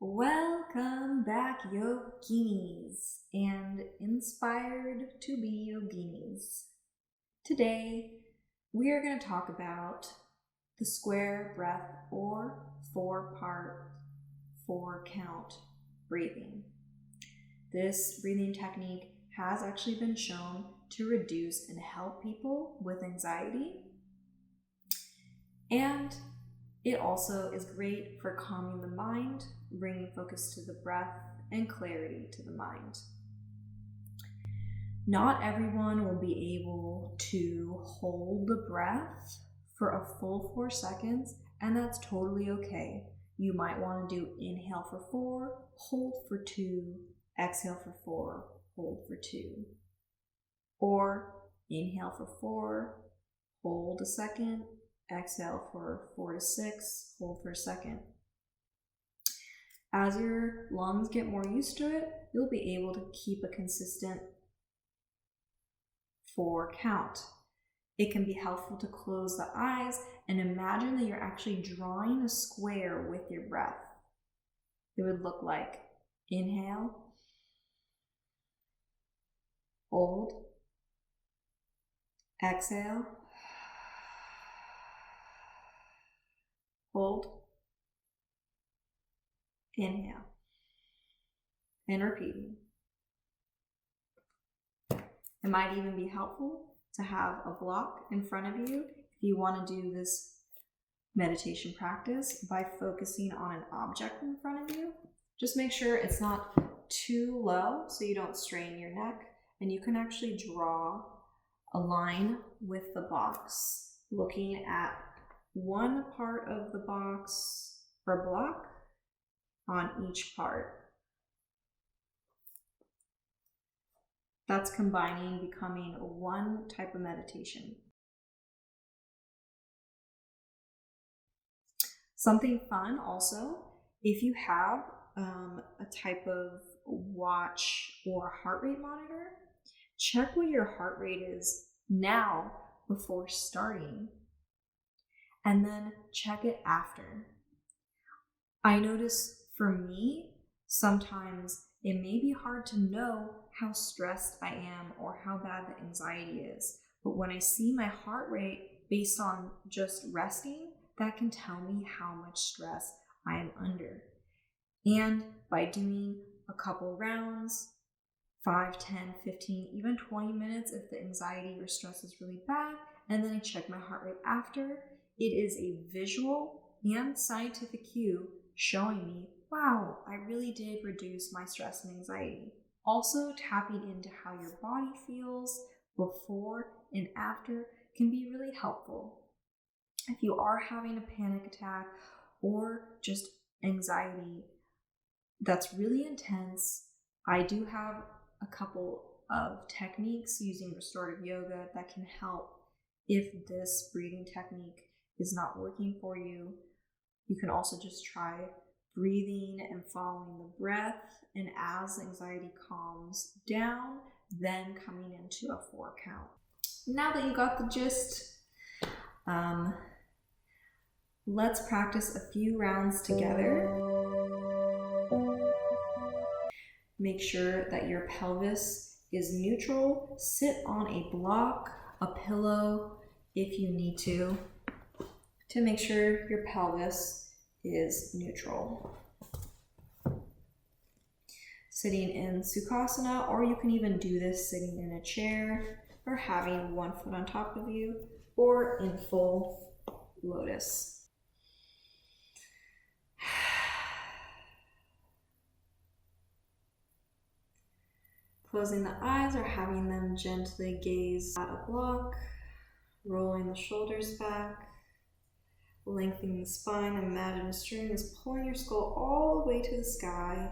Welcome back, yoginis, and inspired to be yoginis. Today, we are going to talk about the square breath or 4-part, 4-count breathing. This breathing technique has actually been shown to reduce and help people with anxiety, and it also is great for calming the mind, bringing focus to the breath, and clarity to the mind. Not everyone will be able to hold the breath for a full 4 seconds, and that's totally okay. You might want to do inhale for 4, hold for 2, exhale for 4, hold for 2. Or inhale for 4, hold a second, exhale for 4 to 6, hold for a second. As your lungs get more used to it, you'll be able to keep a consistent 4 count. It can be helpful to close the eyes and imagine that you're actually drawing a square with your breath. It would look like inhale, hold, exhale, hold, inhale, and repeating. It might even be helpful to have a block in front of you if you want to do this meditation practice by focusing on an object in front of you. Just make sure it's not too low so you don't strain your neck, and you can actually draw a line with the box, looking at one part of the box or block on each part. That's combining, becoming one type of meditation. Something fun also, if you have a type of watch or heart rate monitor, check what your heart rate is now before starting, and then check it after. I notice for me, sometimes it may be hard to know how stressed I am or how bad the anxiety is. But when I see my heart rate based on just resting, that can tell me how much stress I am under. And by doing a couple rounds, 5, 10, 15, even 20 minutes if the anxiety or stress is really bad, and then I check my heart rate after, it is a visual and scientific cue showing me, wow, I really did reduce my stress and anxiety. Also, tapping into how your body feels before and after can be really helpful. If you are having a panic attack or just anxiety that's really intense, I do have a couple of techniques using restorative yoga that can help if this breathing technique is not working for you. You can also just try breathing and following the breath, and as anxiety calms down, then coming into a 4 count. Now that you got the gist, let's practice a few rounds together. Make sure that your pelvis is neutral. Sit on a block, a pillow if you need to make sure your pelvis is neutral. Sitting in Sukhasana, or you can even do this sitting in a chair or having one foot on top of you, or in full lotus. Closing the eyes or having them gently gaze at a block, rolling the shoulders back, lengthening the spine. Imagine a string is pulling your skull all the way to the sky,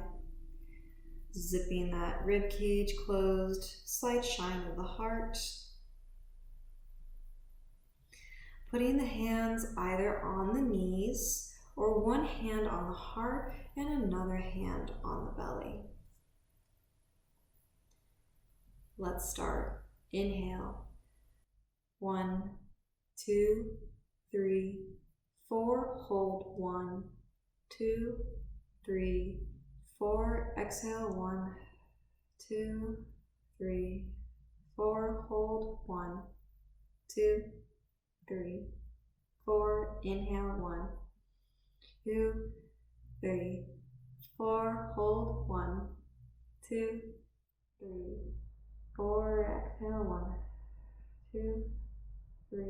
zipping that rib cage closed, slight shine of the heart. Putting the hands either on the knees or one hand on the heart and another hand on the belly. Let's start. Inhale. 1, 2, 3, 4. Hold. 1, 2, 3, 4. Exhale, 1, 2, 3, 4. Hold, 1, 2, 3, 4. Inhale, 1, 2, 3, 4. Hold, 1, 2, 3, 4. Exhale, 1, 2, 3,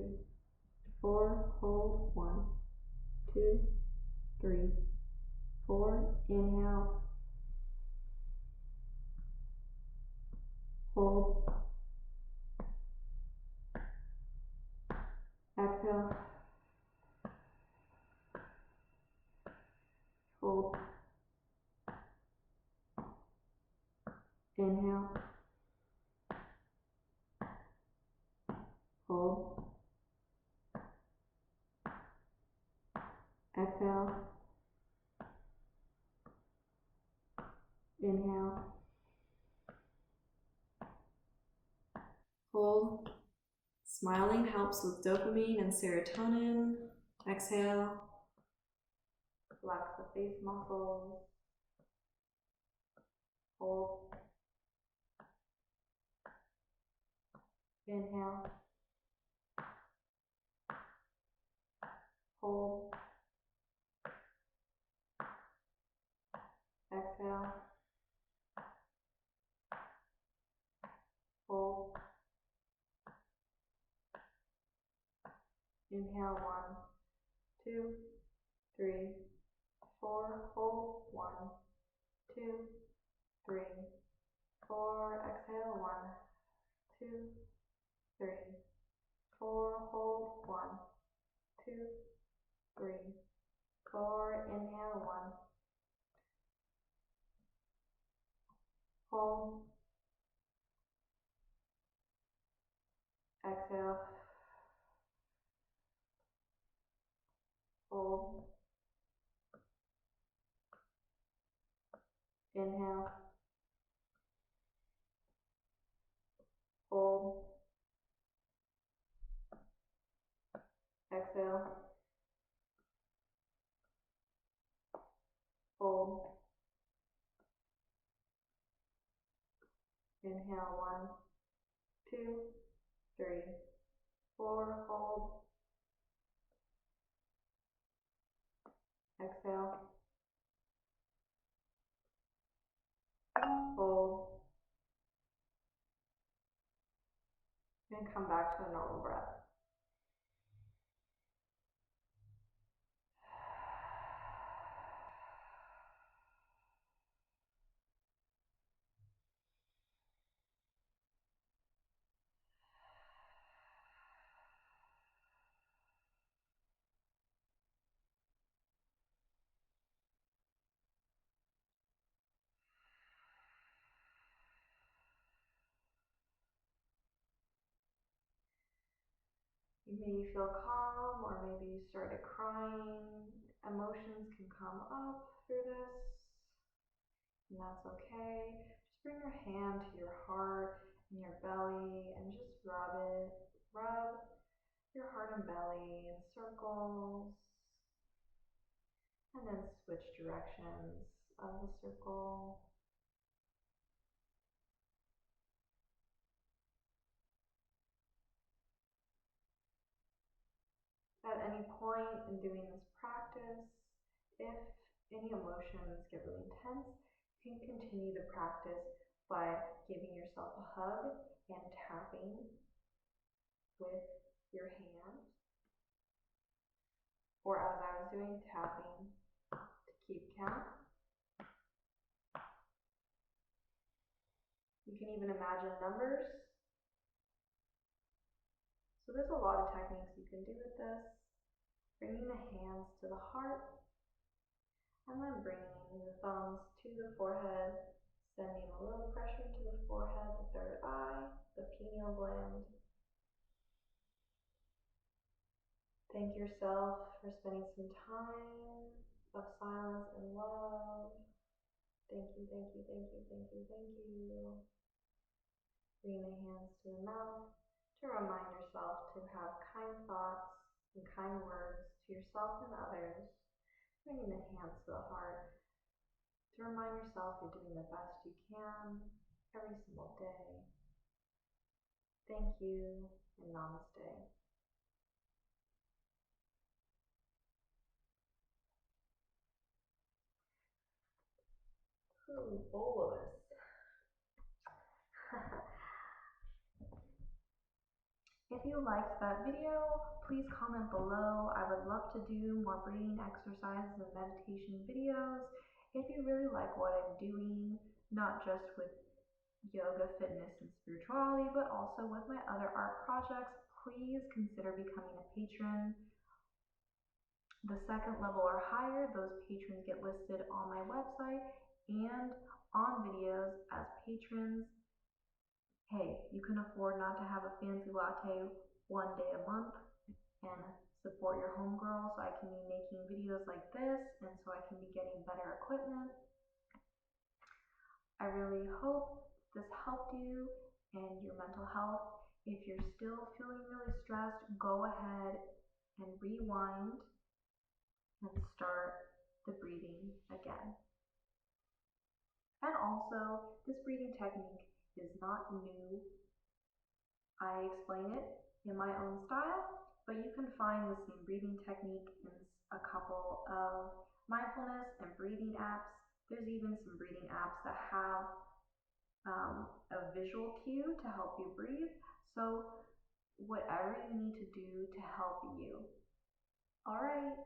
4. Hold, 1, 2, 3, 4. Inhale, hold, exhale, hold, inhale, hold, exhale, inhale, hold. Smiling helps with dopamine and serotonin. Exhale, relax the face muscles, hold, inhale, hold, exhale, hold, inhale, 1, 2, 3, 4, hold, 1, 2, 3, 4, exhale, 1, 2, 3, 4, hold, 1, 2, 3, 4, inhale, 1, hold, exhale, hold, inhale, hold, exhale, hold, inhale, 1, 2, 3, 4, hold, exhale, hold, and come back to a normal breath. You may feel calm, or maybe you started crying. Emotions can come up through this, and that's okay. Just bring your hand to your heart and your belly and just rub it. Rub your heart and belly in circles, and then switch directions of the circle. At any point in doing this practice, if any emotions get really intense, you can continue the practice by giving yourself a hug and tapping with your hand, or as I was doing, tapping to keep count. You can even imagine numbers. So there's a lot of techniques you can do with this. Bringing the hands to the heart, and then bringing the thumbs to the forehead, sending a little pressure to the forehead, the third eye, the pineal gland. Thank yourself for spending some time of silence and love. Thank you, thank you, thank you, thank you, thank you. Bring the hands to the mouth to remind yourself to have kind thoughts and kind words to yourself and others. Bringing the hands to the heart, to remind yourself you're doing the best you can every single day. Thank you, and namaste. Ooh, bolus. If you liked that video, please comment below. I would love to do more breathing exercises and meditation videos. If you really like what I'm doing, not just with yoga, fitness, and spirituality, but also with my other art projects, please consider becoming a patron. The second level or higher, those patrons get listed on my website and on videos as patrons. Hey, you can afford not to have a fancy latte one day a month and support your homegirl so I can be making videos like this and so I can be getting better equipment. I really hope this helped you and your mental health. If you're still feeling really stressed, go ahead and rewind and start the breathing again. And also, this breathing technique is not new. I explain it in my own style, but you can find the same breathing technique in a couple of mindfulness and breathing apps. There's even some breathing apps that have a visual cue to help you breathe. So whatever you need to do to help you. All right.